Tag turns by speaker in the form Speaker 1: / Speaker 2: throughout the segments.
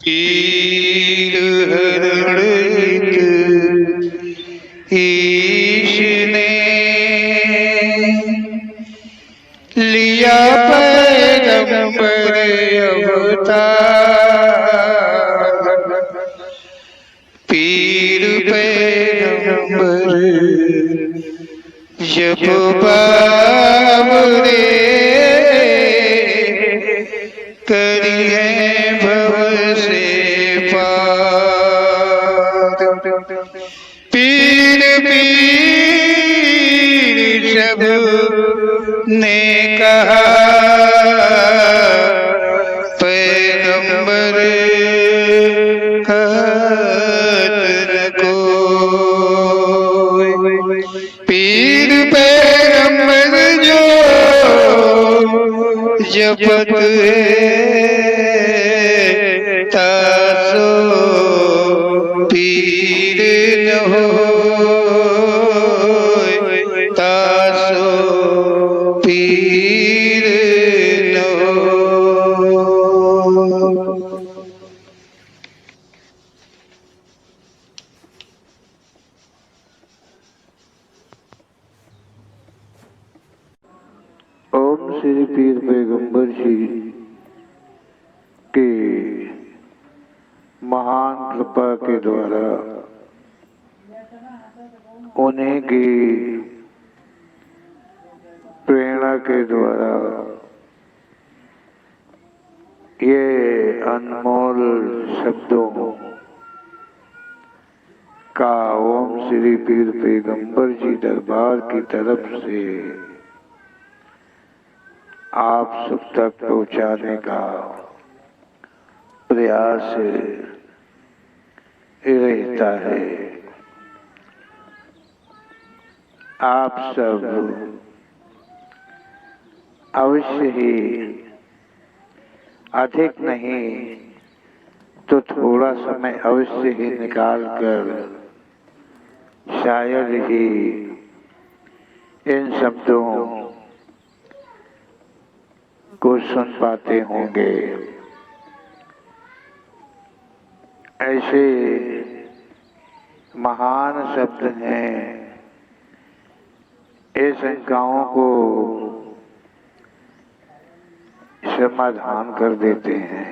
Speaker 1: पीर हरणित ईश ने लिया पैगंबर अवतार। पीर पैगंबर जब बाबरे करिए भव से पार। पीर पीर सब ने कहा पैगंबर कहत न कोई। पीर पैगंबर जो जपत तासो पीर न होय, तासो पीर न होय।
Speaker 2: ओम श्री पीर पैगंबर जी के महान कृपा के द्वारा उन्हीं की प्रेरणा के द्वारा ये अनमोल शब्दों का ओम श्री पीर पैगंबर जी दरबार की तरफ से आप सब तक पहुंचाने का प्रयास रहता है। आप सब अवश्य ही अधिक नहीं तो थोड़ा समय अवश्य ही निकाल कर शायद ही इन शब्दों को सुन पाते होंगे। ऐसे महान शब्द हैं, ये शंकाओं को समाधान कर देते हैं।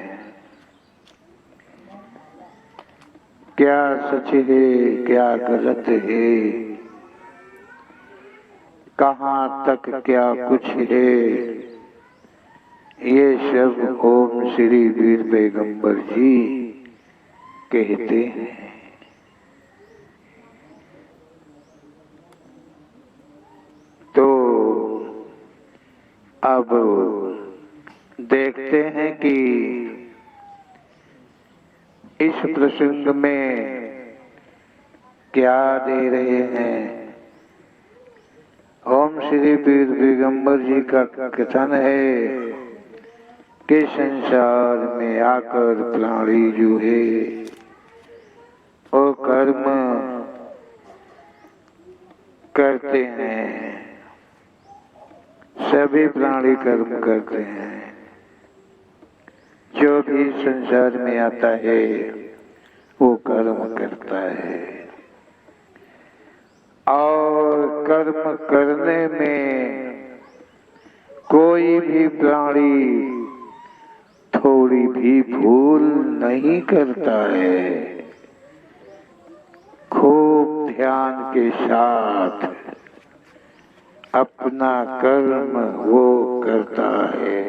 Speaker 2: क्या सच है, क्या गलत है, कहाँ तक क्या कुछ है, ये सब ओम श्री पीर पैगंबर जी कहते हैं। तो अब देखते हैं कि इस प्रसंग में क्या दे रहे हैं। ओम श्री पीर पैगंबर जी का कथन है कि संसार में आकर प्राणी जो है वो कर्म करते हैं। सभी प्राणी कर्म करते हैं। जो भी संसार में आता है वो कर्म करता है और कर्म करने में कोई भी प्राणी थोड़ी भी भूल नहीं करता है। खूब ध्यान के साथ अपना कर्म वो करता है।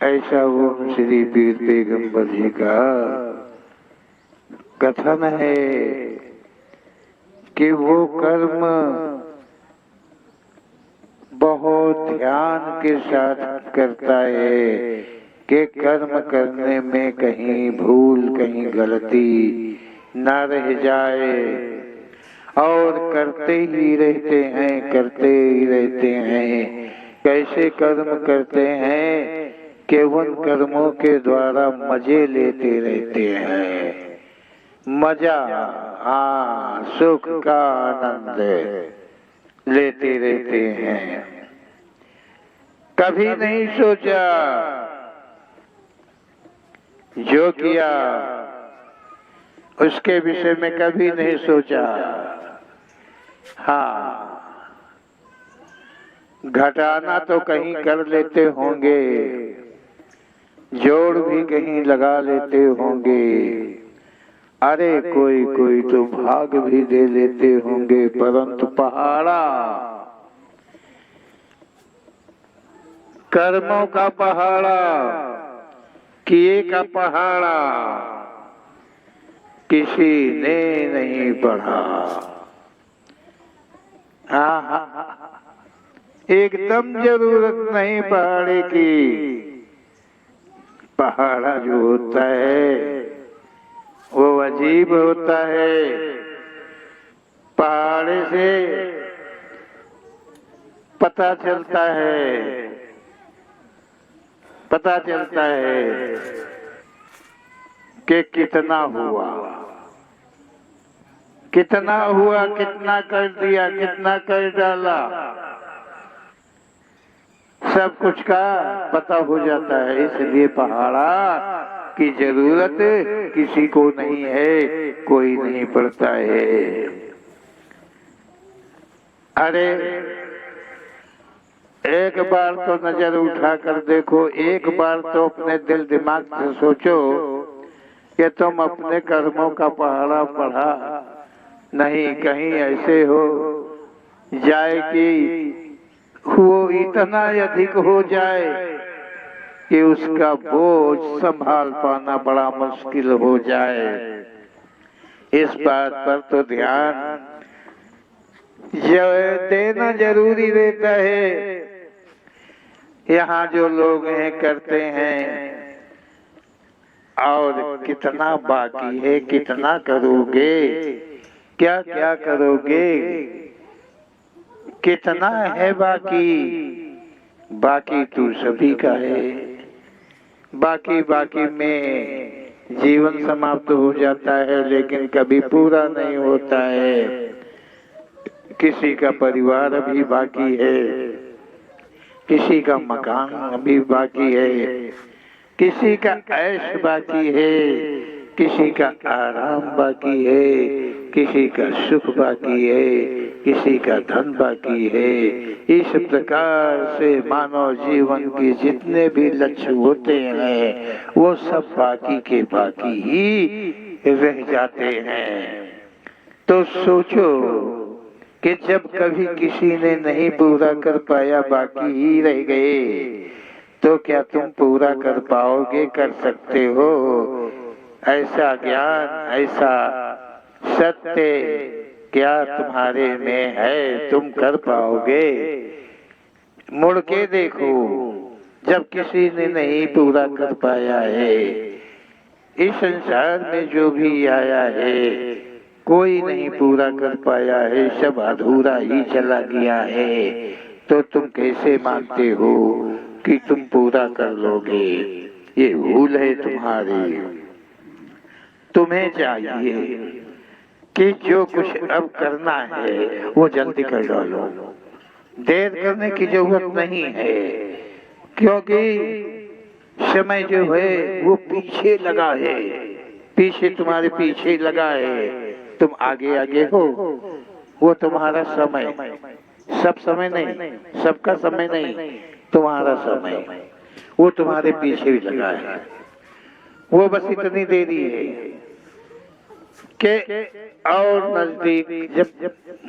Speaker 2: ऐसा ओम श्री पीर पैगंबर जी का कथन है कि वो कर्म बहुत ध्यान के साथ करता है कि कर्म करने में कहीं भूल, कहीं गलती न रह जाए और करते ही रहते हैं, करते ही रहते हैं। कैसे कर्म करते हैं कि उन कर्मों के द्वारा मजे लेते रहते हैं। मजा, सुख का आनंद लेते रहते हैं। कभी नहीं सोचा जो किया उसके विषय में कभी नहीं सोचा। हाँ, घटाना तो कहीं कर लेते होंगे, जोड़ भी कहीं लगा लेते होंगे, अरे कोई कोई तो भाग भी दे लेते होंगे, परंतु पहाड़ा, कर्मों का पहाड़ा, किए का पहाड़ा किसी ने नहीं पढ़ा। एकदम जरूरत नहीं पहाड़े की। पहाड़ा जो होता है वो अजीब होता है। पहाड़े से पता चलता है कि कितना हुआ, कितना कर दिया, कितना कर डाला, सब कुछ का पता हो जाता है। इसलिए पहाड़ा की जरूरत किसी को नहीं है, कोई नहीं पड़ता है। अरे एक बार तो नजर उठा कर देखो, एक बार तो अपने दिल दिमाग से सोचो कि तुम अपने कर्मों का पहाड़ा पढ़ा नहीं, कहीं ऐसे हो जाए कि वो इतना अधिक हो जाए कि उसका बोझ संभाल पाना बड़ा मुश्किल हो जाए। इस बात पर तो ध्यान देना जरूरी रहता है। यहाँ जो लोग हैं करते हैं, और कितना बाकी है, कितना करोगे, क्या क्या करोगे, कितना है बाकी तो सभी का है। बाकी में जीवन समाप्त हो जाता है, लेकिन कभी पूरा नहीं होता है। किसी का परिवार अभी बाकी है, किसी का मकान अभी बाकी है, किसी का ऐश बाकी है, किसी का आराम बाकी है, किसी का सुख बाकी है, किसी का धन बाकी है। इस प्रकार से मानव जीवन के जितने भी लक्ष्य होते हैं वो सब बाकी के बाकी ही रह जाते हैं। तो सोचो कि जब कभी किसी ने नहीं पूरा कर पाया, बाकी ही रह गए, तो क्या तुम पूरा कर पाओगे, कर सकते हो? ऐसा ज्ञान, ऐसा सत्य क्या तुम्हारे में है, तुम कर पाओगे? मुड़ के देखो, जब किसी ने नहीं पूरा कर पाया है, इस संसार में जो भी आया है कोई नहीं पूरा कर पाया है, सब अधूरा ही चला गया है। तो तुम कैसे मानते हो कि तुम पूरा कर लोगे? ये भूल है तुम्हारी। तुम्हें चाहिए कि जो कुछ अब करना है वो जल्दी कर डालो, देर करने की जरूरत नहीं है, क्योंकि समय जो है वो पीछे लगा है, पीछे तुम्हारे पीछे लगा है। तुम आगे आगे हो, वो तुम्हारा समय, सब समय नहीं, सबका समय नहीं, तुम्हारा समय वो तुम्हारे पीछे भी लगा है। वो बस इतनी देरी है कि और नजदीक, जब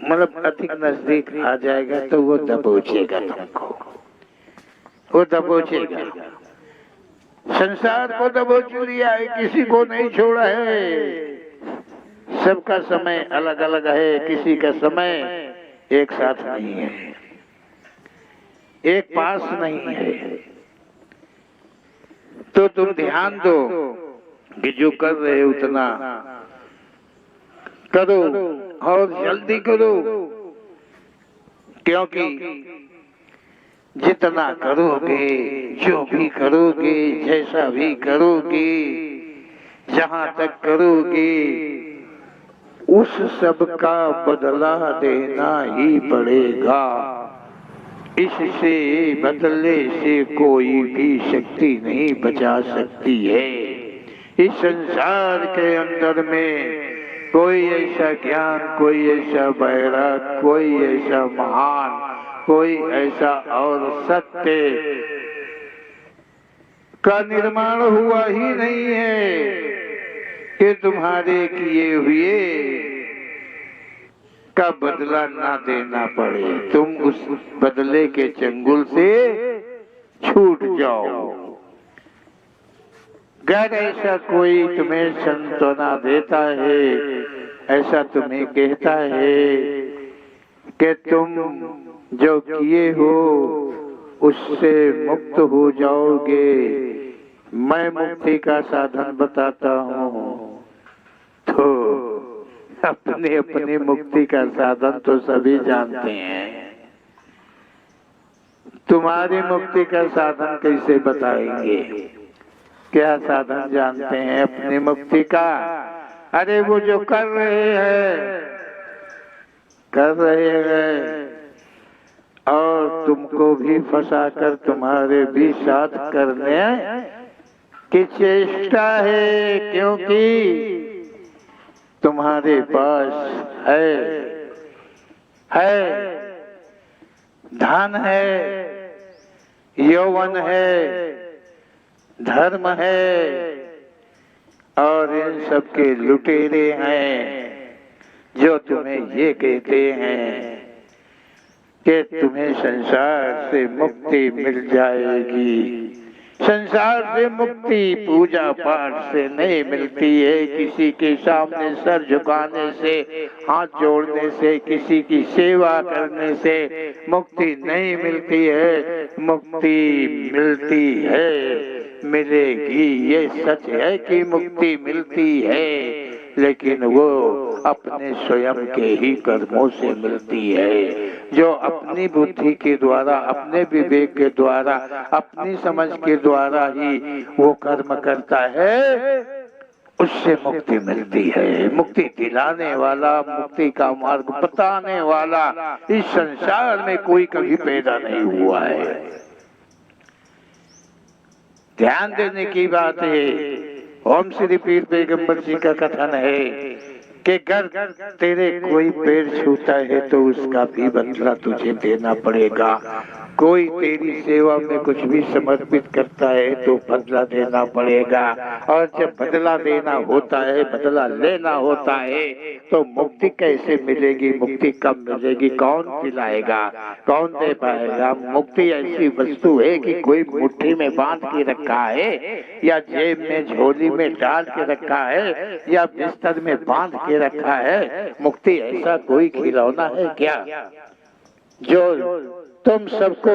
Speaker 2: मतलब अधिक नजदीक आ जाएगा तो वो दबोचेगा तुमको, वो दबोचेगा। संसार को दबोच लिया है, किसी को नहीं छोड़ा है। सबका समय अलग अलग है, किसी का समय एक साथ नहीं है, एक पास नहीं है। तो तुम ध्यान दो कि जो कर रहे उतना करो और जल्दी करो, क्योंकि जितना करोगे, जो भी करोगे, जैसा भी करोगे, जहां तक करोगे, उस सब का बदला देना ही पड़ेगा। इससे बदले से कोई भी शक्ति नहीं बचा सकती है। इस संसार के अंदर में कोई ऐसा ज्ञान, कोई ऐसा वैराग, कोई ऐसा महान, कोई ऐसा और सत्य का निर्माण हुआ ही नहीं है कि तुम्हारे किए हुए का बदला ना देना पड़े, तुम उस बदले के चंगुल से छूट जाओ। अगर ऐसा कोई तुम्हें सांत्वना देता है, ऐसा तुम्हें कहता है कि तुम जो किए हो उससे मुक्त हो जाओगे, मैं मुक्ति का साधन बताता हूँ, तो अपने अपने मुक्ति का साधन तो सभी जानते हैं। तुम्हारी मुक्ति का साधन कैसे बताएंगे? क्या साधन जानते हैं अपनी मुक्ति का? अरे वो जो कर रहे हैं और तुमको भी फंसाकर तुम्हारे भी साथ करने की चेष्टा है, क्योंकि तुम्हारे पास है धन है, यौवन है, धर्म है और इन सब के लुटेरे हैं जो तुम्हें ये कहते हैं कि तुम्हें संसार से मुक्ति मिल जाएगी। संसार से मुक्ति पूजा पाठ से नहीं मिलती है, किसी के सामने सर झुकाने से, हाथ जोड़ने से, किसी की सेवा करने से मुक्ति नहीं मिलती है। मुक्ति मिलती है, मिलेगी, ये सच है कि मुक्ति मिलती है, लेकिन वो अपने स्वयं के ही कर्मों से मिलती है। जो अपनी बुद्धि के द्वारा, अपने विवेक के द्वारा, अपनी समझ के द्वारा ही वो कर्म करता है, उससे मुक्ति मिलती है। मुक्ति दिलाने वाला, मुक्ति का मार्ग बताने वाला इस संसार में कोई कभी पैदा नहीं हुआ है। ध्यान देने की बात है, ओम श्री पीर पैगंबर जी का कथन है कि अगर तेरे कोई पैर छूता है तो उसका भी बदला तुझे देना पड़ेगा। कोई तेरी सेवा में कुछ भी समर्पित करता है तो बदला देना पड़ेगा। और जब बदला देना होता है, बदला लेना होता है, तो मुक्ति कैसे मिलेगी? मुक्ति कब मिलेगी? कौन दिलाएगा? कौन दे पाएगा? मुक्ति ऐसी वस्तु है कि कोई मुट्ठी में बांध के रखा है, या जेब में झोली में डाल के रखा है, या बिस्तर में बांध के रखा है। मुक्ति ऐसा कोई खिलौना है क्या जो तुम सबको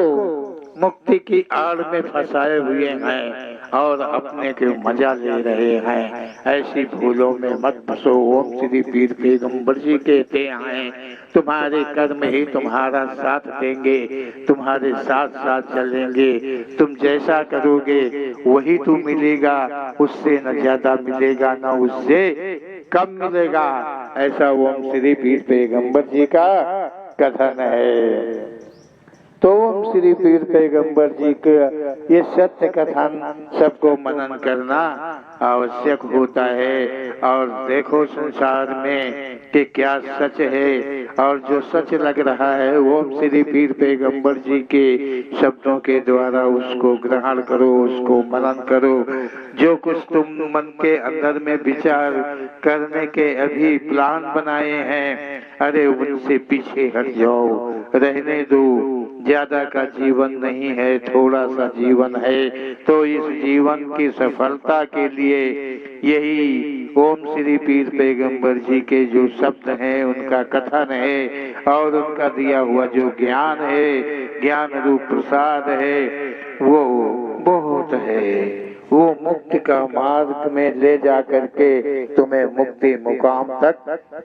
Speaker 2: मुक्ति की आड़ में फंसाए हुए हैं और अपने के मजा ले रहे हैं? ऐसी भूलों में मत फंसो। ओम श्री पीर पैगंबर जी कहते हैं, तुम्हारे कर्म ही तुम्हारा साथ देंगे, तुम्हारे साथ साथ चलेंगे। तुम जैसा करोगे वही तो मिलेगा, उससे न ज्यादा मिलेगा, न उससे कम मिलेगा। ऐसा ओम श्री पीर पैगंबर जी का कथन है। तो ओम श्री पीर पैगंबर जी का ये सत्य कथन सबको मनन करना आवश्यक होता है। और देखो संसार में कि क्या सच है, और जो सच लग रहा है ओम श्री पीर पैगंबर जी के शब्दों के द्वारा उसको ग्रहण करो, उसको मनन करो। जो कुछ तुम मन के अंदर में विचार करने के अभी प्लान बनाए हैं, अरे उनसे पीछे हट जाओ, रहने दो। ज्यादा का जीवन नहीं है, थोड़ा सा जीवन है। तो इस जीवन की सफलता के लिए यही ओम श्री पीर पैगंबर जी के जो शब्द हैं, उनका कथन है, और उनका दिया हुआ जो ज्ञान है, ज्ञान रूप प्रसाद है, वो बहुत है। वो मुक्ति का मार्ग में ले जा करके तुम्हें मुक्ति मुकाम तक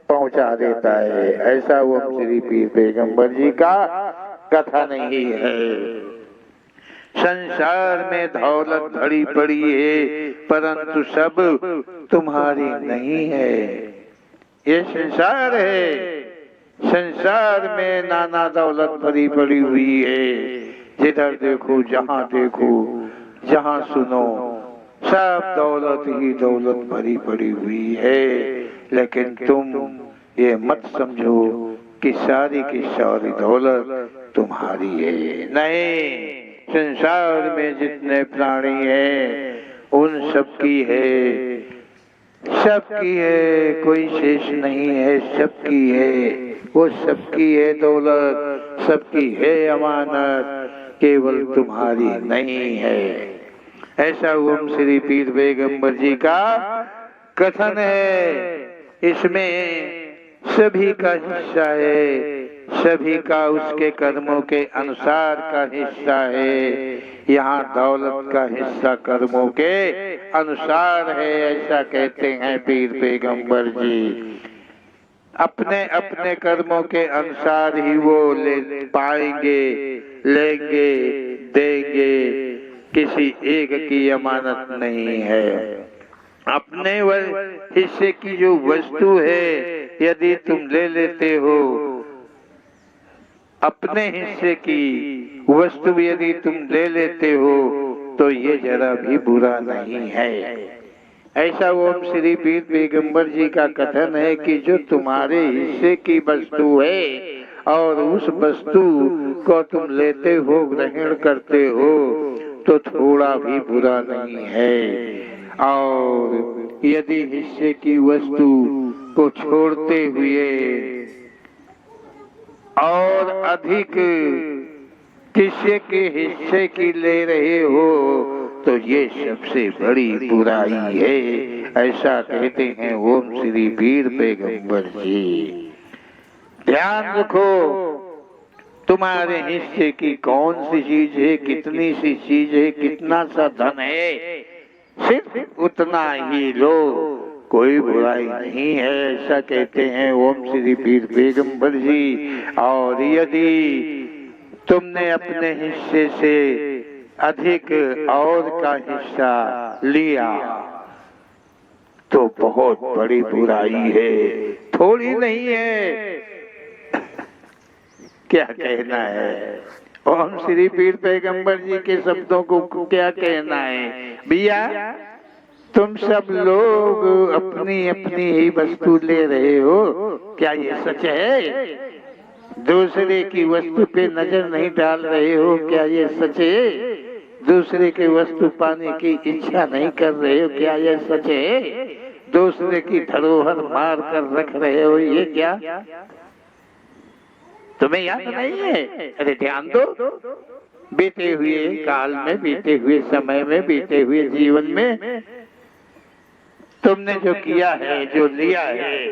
Speaker 2: पहुंचा देता है। ऐसा ओम श्री पीर पैगंबर जी का कथा नहीं है। संसार में दौलत भरी पड़ी है, परंतु सब तुम्हारी नहीं है। ये संसार है, संसार में नाना दौलत भरी पड़ी हुई है। जिधर देखो, जहाँ देखो, जहाँ सुनो, सब दौलत ही दौलत भरी पड़ी हुई है, लेकिन तुम ये मत समझो कि सारी की सारी दौलत तुम्हारी है। नहीं, संसार में जितने प्राणी हैं उन सबकी है, सबकी है, कोई शेष नहीं है, सबकी है, वो सबकी है दौलत, सबकी है अमानत, केवल तुम्हारी नहीं है। ऐसा ओम श्री पीर पैगंबर जी का कथन है। इसमें सभी का हिस्सा है, सभी का उसके कर्मों के अनुसार का हिस्सा है। यहाँ दौलत का हिस्सा कर्मों के अनुसार है, ऐसा कहते हैं पीर पैगंबर जी। अपने अपने कर्मों के अनुसार ही वो ले पाएंगे, लेंगे, देंगे, किसी एक की अमानत नहीं है। अपने हिस्से की जो वस्तु है यदि तुम ले लेते हो, अपने हिस्से की वस्तु यदि तुम ले लेते हो तो ये जरा भी बुरा नहीं है। ऐसा ओम श्री पीर पैगंबर जी का कथन है कि जो तुम्हारे हिस्से की वस्तु है और उस वस्तु को तुम लेते हो, ग्रहण करते हो, तो थोड़ा भी बुरा नहीं है। और यदि हिस्से की वस्तु को छोड़ते हुए और अधिक किसी के हिस्से की ले रहे हो तो ये सबसे बड़ी बुराई है, ऐसा कहते हैं ओम श्री पीर पैगंबर जी। ध्यान रखो, तुम्हारे हिस्से की कौन सी चीज है, कितनी सी चीज है, कितना सा धन है, सिर्फ उतना ही लो, कोई बुराई नहीं है, ऐसा कहते हैं ओम श्री पीर पैगंबर जी। और यदि तुमने अपने हिस्से से अधिक और का हिस्सा लिया तो बहुत बड़ी बुराई है, थोड़ी नहीं है। क्या कहना है ओम श्री पीर पैगंबर जी के शब्दों को, क्या कहना है भैया? तुम सब लोग अपनी अपनी ही वस्तु ले रहे हो, क्या ये सच है? दूसरे की वस्तु पे नजर नहीं डाल रहे हो, क्या ये सच है? दूसरे की वस्तु पाने की इच्छा नहीं कर रहे हो, क्या ये सच है? दूसरे की धरोहर मार कर रख रहे हो, ये क्या तुम्हें याद नहीं है? अरे ध्यान दो, बीते हुए काल में, बीते हुए समय में, बीते हुए जीवन में तुमने जो किया है, जो लिया है,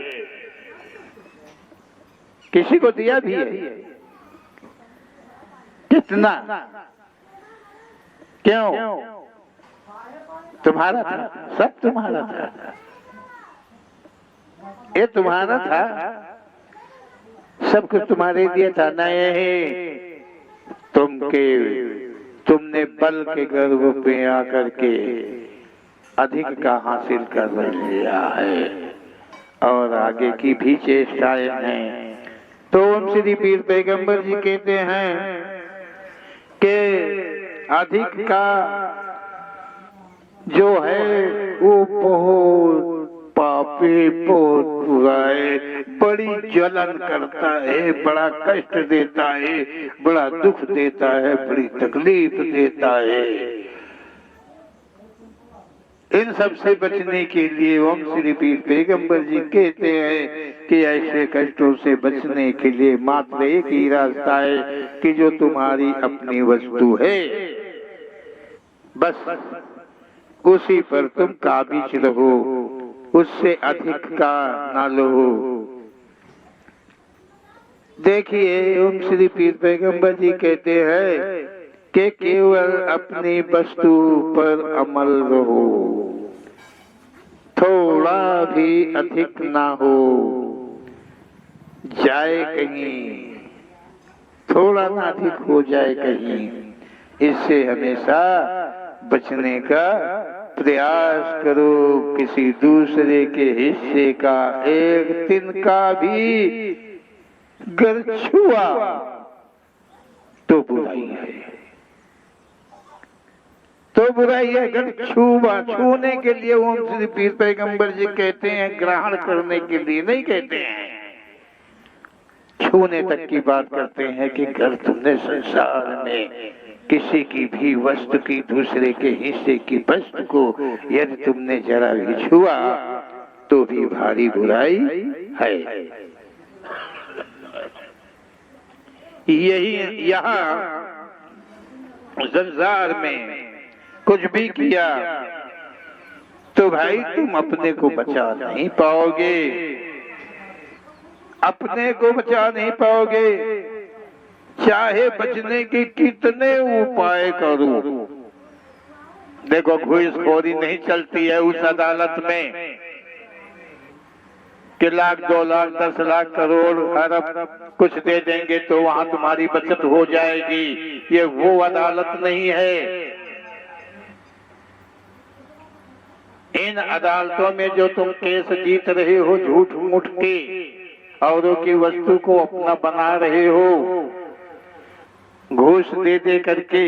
Speaker 2: किसी को दिया भी है? कितना? क्यों? तुम्हारा था, सब तुम्हारा था, ये तुम्हारा था, सब कुछ तुम्हारे लिए था। नहीं, तुमने बल के गर्व पे आकर के अधिक का हासिल कर लिया है और आगे की भी चेष्टाएं हैं। तो ओम श्री पीर पैगंबर जी कहते हैं कि अधिक का जो है वो बहुत पापी, बहुत बुरा है, बड़ी जलन करता है, बड़ा कष्ट देता है, बड़ा दुख देता है, बड़ी तकलीफ देता है। इन सब से बचने के लिए ओम श्री पीर पैगंबर जी कहते हैं कि ऐसे कष्टों से बचने के लिए मात्र एक ही रास्ता है कि जो तुम्हारी अपनी वस्तु है बस उसी पर तुम काबिज रहो, उससे अधिक का ना लो। देखिए ओम श्री पीर पैगंबर जी कहते हैं कि केवल अपनी वस्तु पर अमल रहो, थोड़ा भी अधिक ना हो जाए कहीं, थोड़ा ना अधिक हो जाए कहीं, इससे हमेशा बचने का प्रयास करो। किसी दूसरे के हिस्से का एक तिनका भी गर छुआ तो बुराई है। तो बुराई है। अगर छूने के लिए ओम श्री पीर पैगंबर जी कहते हैं, ग्रहण करने के लिए नहीं कहते हैं। छूने तक की बात करते हैं कि घर तुमने संसार में किसी की भी वस्तु की, दूसरे के हिस्से की वस्तु को यदि तुमने जरा भी छुआ तो भी भारी बुराई है। यही यहाँ संसार में कुछ भी किया तो भाई तुम अपने को बचा नहीं पाओगे, अपने को बचा नहीं पाओगे, चाहे बचने के कितने उपाय करो। देखो घूसखोरी नहीं चलती है उस अदालत में कि लाख 2 लाख 10 लाख करोड़ अरब कुछ दे देंगे तो वहां तुम्हारी बचत हो जाएगी। ये वो अदालत नहीं है। इन अदालतों में जो तुम केस जीत रहे हो झूठ मूठ के, औरों की वस्तु को अपना बना रहे हो घूस दे दे करके,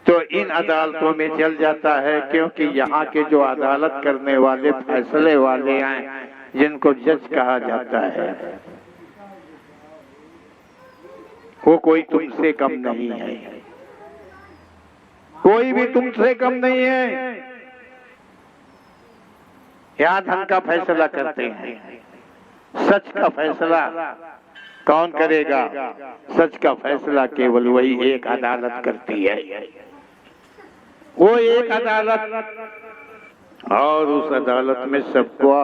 Speaker 2: तो इन अदालतों में चल जाता है। क्योंकि यहाँ के जो अदालत करने वाले, फैसले वाले हैं, जिनको जज कहा जाता है, वो कोई तुमसे कम नहीं है, कोई भी तुमसे कम नहीं है। यहाँ धन का फैसला करते हैं, सच का फैसला कौन करेगा? सच का फैसला केवल वही एक अदालत करती है, वो एक अदालत। और उस अदालत में सबको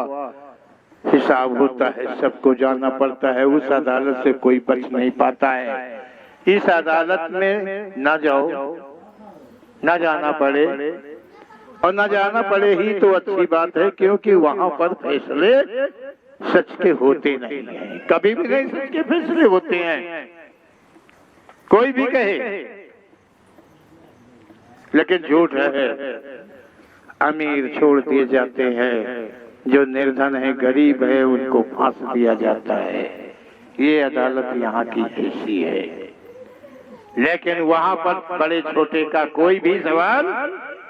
Speaker 2: हिसाब होता है, सबको जाना पड़ता है। उस अदालत से कोई बच नहीं पाता है। इस अदालत में न जाओ, न जाना पड़े, और न जाना पड़े ही तो अच्छी बात है, क्योंकि वहां पर फैसले सच के होते नहीं हैं। कभी भी नहीं सच के फैसले होते हैं, कोई भी कहे। लेकिन झूठ है, अमीर छोड़ दिए जाते हैं, जो निर्धन है, गरीब है, उनको फांस दिया जाता है। ये अदालत यहाँ की ऐसी है। लेकिन वहां पर बड़े छोटे का कोई भी सवाल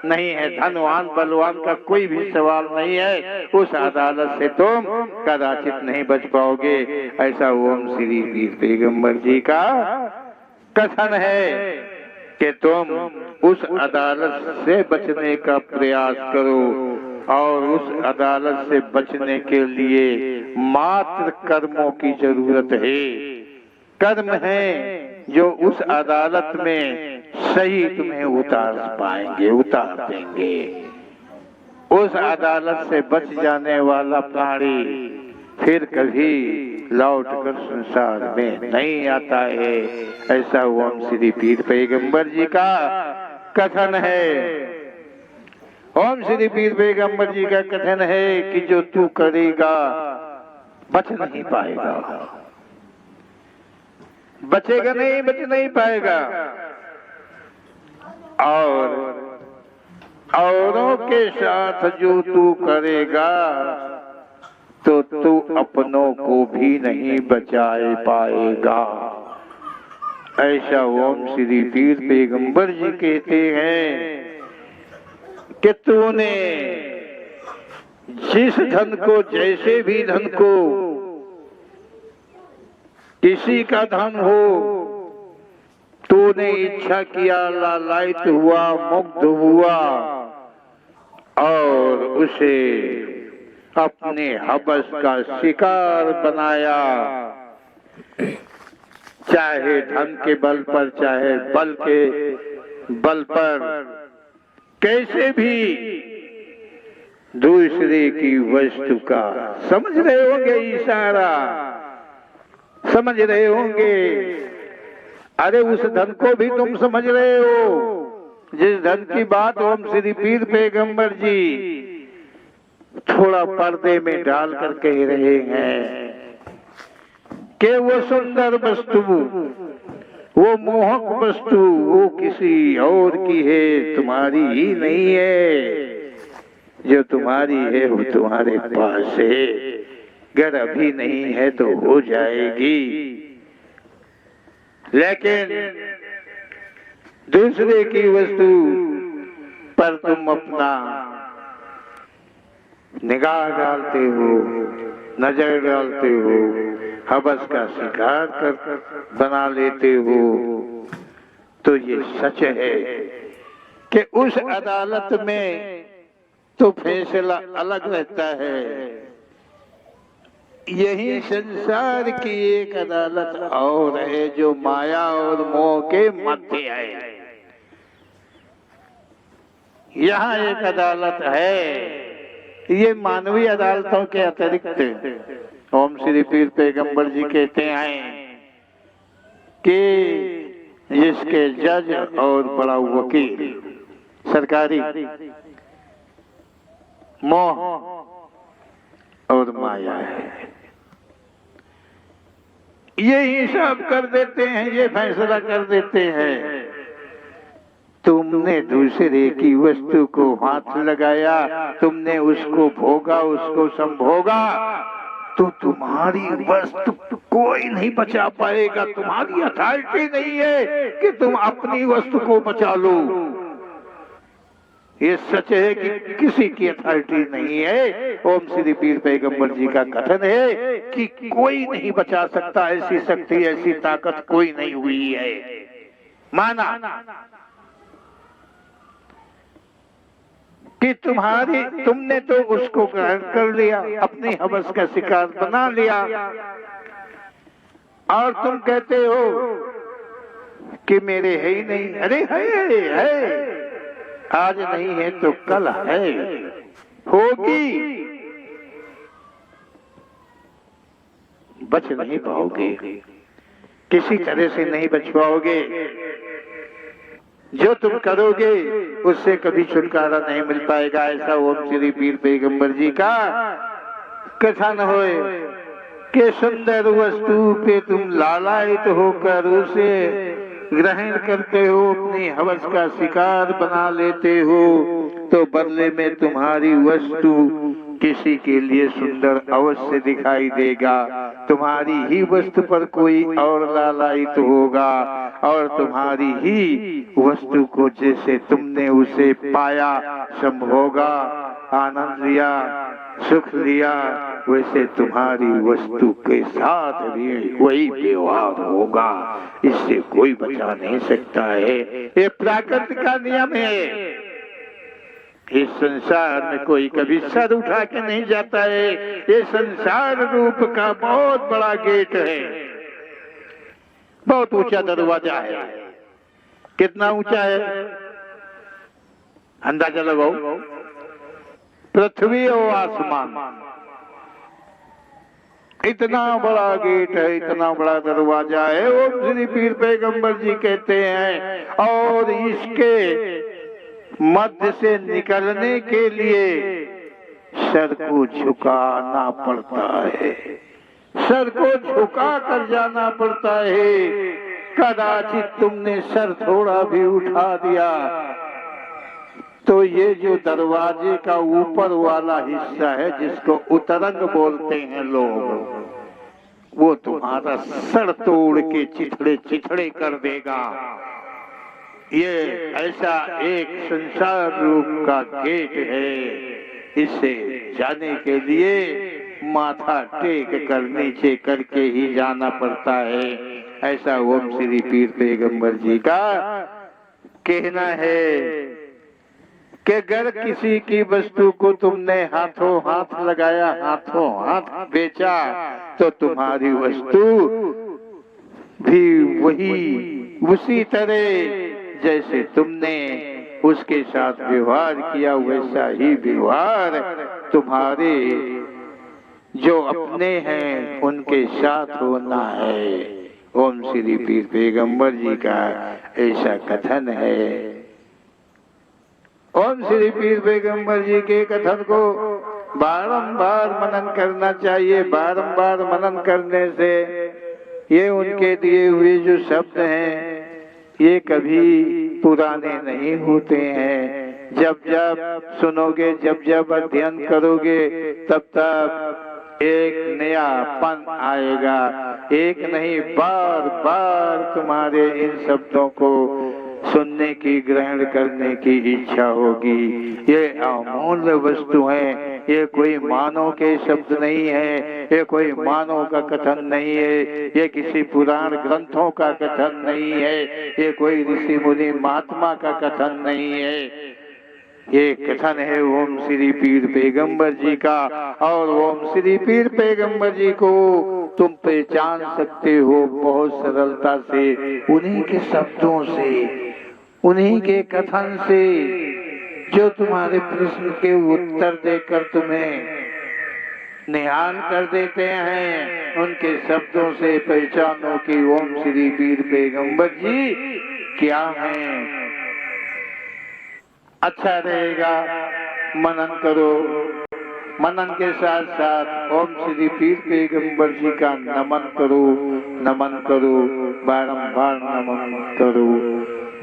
Speaker 2: नहीं है, धनवान बलवान का कोई भी सवाल नहीं है। उस अदालत से तुम कदाचित नहीं बच पाओगे। ऐसा ओम श्री पीर पैगंबर जी का कथन है कि तुम उस अदालत से बचने का प्रयास करो, और उस अदालत से बचने के लिए मात्र कर्मों की जरूरत है। कर्म है जो उस अदालत में सही तुम्हें उतार पाएंगे, उतार देंगे। उस अदालत से बच जाने वाला प्राणी फिर कभी लौट कर संसार में नहीं आता है। ऐसा ओम श्री पीर पैगंबर जी का कथन है। ओम श्री पीर पैगंबर जी का कथन है कि जो तू करेगा बच नहीं पाएगा, बचेगा नहीं, बच नहीं पाएगा। और औरों के साथ जो तू करेगा तो तू अपनों को भी नहीं बचा पाएगा। ऐसा ओम श्री पीर पैगंबर जी कहते हैं कि तूने जिस धन को, जैसे भी धन को, किसी का धन हो, तूने इच्छा किया, लालायित हुआ, मुग्ध हुआ और उसे अपने हवस का शिकार बनाया, चाहे धन के बल पर, चाहे बल के बल पर, कैसे भी दूसरे की वस्तु का, समझ रहे होंगे इशारा, समझ रहे होंगे। अरे उस धन को भी तुम समझ रहे हो जिस धन की बात ओम श्री पीर पैगंबर जी थोड़ा पर्दे में डाल कर कह रहे हैं कि वो सुंदर वस्तु, वो मोहक वस्तु, वो किसी और की है, तुम्हारी ही नहीं है। जो तुम्हारी है वो तुम्हारे पास है, अगर अभी नहीं है तो हो जाएगी। लेकिन दूसरे की वस्तु पर तुम अपना निगाह डालते हो, नजर डालते हो, हवस का शिकार कर बना लेते हो, तो ये सच है कि उस अदालत में तो फैसला अलग रहता है। यही संसार की एक अदालत और है जो माया और मोह के मध्य है। यहाँ एक अदालत है, ये मानवीय अदालतों के अतिरिक्त ओम श्री पीर पैगंबर जी कहते हैं कि जिसके जज और बड़ा वकील सरकारी मोह और माया है, ये हिसाब कर देते हैं, ये फैसला कर देते हैं। तुमने दूसरे की वस्तु को हाथ लगाया, तुमने उसको भोगा, उसको संभोगा, तो तुम्हारी वस्तु कोई नहीं बचा पाएगा। तुम्हारी अथॉरिटी नहीं है कि तुम अपनी वस्तु को बचा लो। ये सच है कि किसी की अथॉरिटी नहीं है। ओम श्री पीर पैगंबर जी का कथन है कि कोई नहीं बचा सकता, ऐसी शक्ति, ऐसी ताकत कोई नहीं हुई है। माना कि तुमने तो उसको ग्रहण कर लिया, अपनी हवस का शिकार बना लिया, और तुम कहते हो कि मेरे है ही नहीं। अरे है, आज नहीं है तो कल है, होगी, बच नहीं पाओगे, किसी तरह से नहीं बच पाओगे। जो तुम करोगे उससे कभी छुटकारा नहीं मिल पाएगा। ऐसा ओम श्री पीर पैगंबर जी का कथन होए कि सुंदर वस्तु पे तुम लालायित होकर उसे ग्रहण करते हो, अपनी हवस का शिकार बना लेते हो, तो बदले में तुम्हारी वस्तु किसी के लिए सुंदर अवश्य दिखाई देगा। तुम्हारी ही वस्तु पर कोई और लालायित होगा और तुम्हारी ही वस्तु को जैसे तुमने उसे पाया, संभोगा, आनंद लिया, सुख लिया, वैसे तुम्हारी वस्तु के साथ भी वही व्यवहार होगा। इससे कोई बचा नहीं सकता है। ये प्रकृति का नियम है। इस संसार में कोई कभी सर उठा के नहीं जाता है। ये संसार रूप का बहुत बड़ा गेट है, बहुत ऊंचा दरवाजा है। कितना ऊंचा है अंदाजा लगाओ। पृथ्वी और आसमान, इतना बड़ा गेट है, इतना बड़ा दरवाजा है। ओम श्री पीर पैगंबर जी कहते हैं, और इसके मध्य से निकलने के लिए सर को झुकाना पड़ता है, सर को झुका कर जाना पड़ता है। कदाचित तुमने सर थोड़ा भी उठा दिया तो ये जो दरवाजे का ऊपर वाला हिस्सा है, जिसको उतरंग बोलते हैं लोग, वो तुम्हारा सर तोड़ के चिथड़े चिथड़े कर देगा। ये ऐसा एक संसार रूप का गेट है। इसे जाने के लिए माथा टेक कर नीचे करके ही जाना पड़ता है। ऐसा ओम श्री पीर पैगंबर जी का कहना है कि अगर किसी की वस्तु को तुमने हाथों हाथ लगाया, हाथों हाथ बेचा, तो तुम्हारी वस्तु भी वही उसी तरह जैसे तुमने उसके साथ व्यवहार किया, वैसा ही व्यवहार तुम्हारे जो अपने हैं उनके साथ होना है। ओम श्री पीर पैगंबर जी का ऐसा कथन है। ओम श्री पीर पैगंबर जी के कथन को बारंबार मनन करना चाहिए। बारंबार मनन करने से ये उनके दिए हुए जो शब्द हैं ये कभी पुराने नहीं होते हैं। जब जब सुनोगे, जब जब अध्ययन करोगे, तब तब एक नयापन आएगा। एक नहीं, बार बार तुम्हारे इन शब्दों को सुनने की, ग्रहण करने की इच्छा होगी। ये अमूल्य वस्तु है, ये कोई मानव के शब्द नहीं है, ये कोई मानव का कथन नहीं है, ये किसी पुराण ग्रंथों का कथन नहीं है, ये कोई ऋषि मुनि महात्मा का कथन नहीं है। ये कथन है ओम श्री पीर पैगंबर जी का। और ओम श्री पीर पैगंबर जी को तुम पहचान सकते हो बहुत सरलता से, उन्हीं के शब्दों से, उन्हीं के कथन से, जो तुम्हारे प्रश्न के उत्तर देकर तुम्हें निहाल कर देते हैं। उनके शब्दों से पहचानो कि ओम श्री पीर पैगंबर जी क्या हैं। अच्छा रहेगा, मनन करो। मनन के साथ साथ ओम श्री पीर पैगंबर जी का नमन करो, नमन करो, बारंबार नमन करो।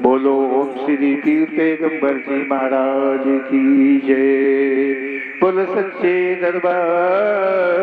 Speaker 2: बोलो ओम श्री पीर पैगंबर जी महाराज की जय। बोलो सच्चे दरबार